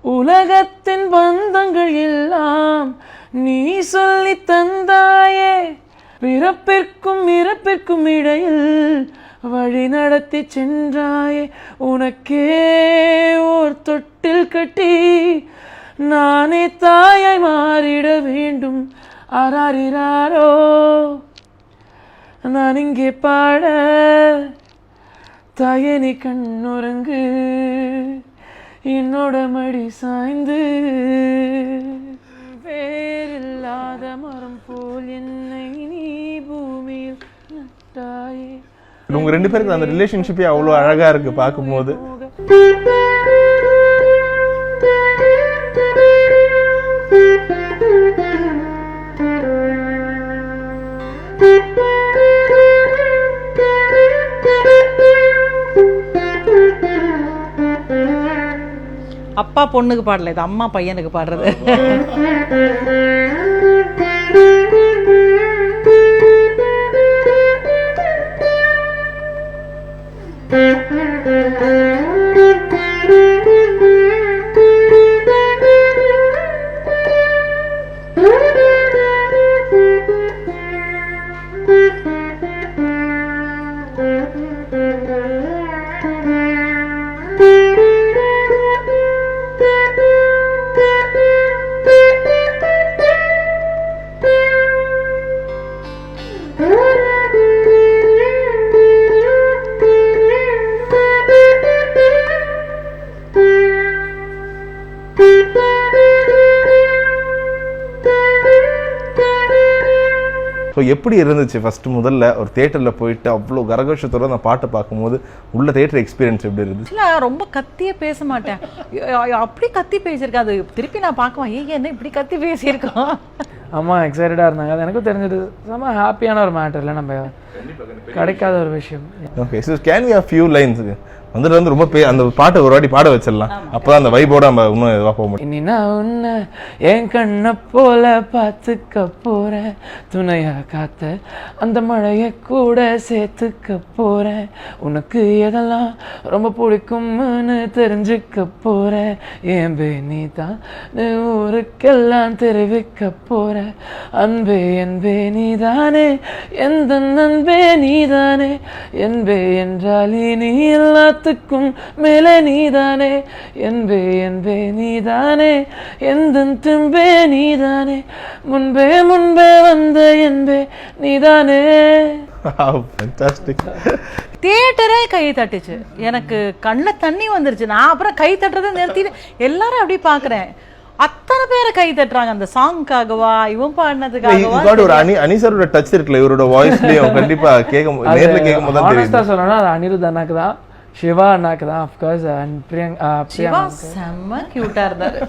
உலகத்தின் பந்தங்கள் எல்லாம் நீ சொல்லி தந்தாயே, பிறப்பிற்கும் இறப்பிற்கும் இடையில் வழி நடத்தி சென்றாயே. உனக்கே ஓர் தொட்டில் கட்டி நானே தாயாய் மாறிட வேண்டும். ஆராரிராரோ நான் இங்கே பாட, தாயே நீ கண்ணுறங்கு என்னோட மடி சாய்ந்து. வேறில்லாத மரம் போல் என்னை நீ பூமியில் நட்டாயே. உங்க ரெண்டு பேருக்கு அந்த ரிலேஷன்ஷிப்பே அவ்வளோ அழகா இருக்கு பார்க்கும்போது. அப்பா பொண்ணுக்கு பாடல, இது அம்மா பையனுக்கு பாடுறது. ஸோ எப்படி இருந்துச்சு ஃபர்ஸ்ட் முதல்ல ஒரு தியேட்டரில் போயிட்டு அவ்வளோ கரகோஷத்தோட அந்த பாட்டை பார்க்கும்போது உள்ள தியேட்டர் எக்ஸ்பீரியன்ஸ் எப்படி இருந்துச்சு? நான் ரொம்ப கத்தியே பேச மாட்டேன், அப்படி கத்தி பேசியிருக்கேன். அது திருப்பி நான் பார்க்குவேன், என்ன இப்படி கத்தி பேசியிருக்கோம். அம்மா எக்ஸைட்டடாக இருந்தாங்க. அது எனக்கும் தெரிஞ்சது ரொம்ப ஹாப்பியான ஒரு மேட்டர் இல்லை, நம்ம கிடைக்காத ஒரு விஷயம். Okay, so can we have few lines வந்துட்டு ரொம்ப அந்த பாட்டை ஒரு வாட்டி பாட வச்சிடலாம், அப்போதான் அந்த வைபோட நம்ம இன்னும் இதுவாக போக முடியும். இனி நான் உன்னை என் கண்ணை போல பார்த்துக்க போறேன், துணையா காத்த அந்த மழையை கூட சேர்த்துக்க போறேன், உனக்கு எதெல்லாம் ரொம்ப பிடிக்கும்னு தெரிஞ்சுக்க போறேன், ஏன் பே நீ தான் ஊருக்கெல்லாம் தெரிவிக்க போறேன், அன்பே என்பே நீதானே எந்த நண்பே நீதானே, என்பே என்றாலே நீ எல்லாத்துக்கும் மேலே நீதானே, என்பே என்பே நீதானே எந்த துன்பே நீதானே, முன்பே முன்பே வந்த என்பே நீதானே. தியேட்டரே கை தட்டுச்சு, எனக்கு கண்ண தண்ணி வந்துருச்சு. நான் அப்புறம் கை தட்டுறதை நிறுத்திட்டு எல்லாரும் அப்படி பாக்குறேன், அத்தனை பேரை கை தட்டுறாங்க அந்த சாங்காகவா, இவன் பாடினதுக்காகவா. ஒரு அனிசரோட டச் இருக்குல்ல இவரோட வாய்ஸ்லயும், கண்டிப்பா நேர்ல கேட்கும் போது தான் தெரியும். சொல்லணும்னா அது அனிருத் அண்ணாக்கு தான், சிவா அண்ணாக்கு தான், ஆஃப்கோர்ஸ். சிவா செம்ம கியூட்டா இருந்தாரு.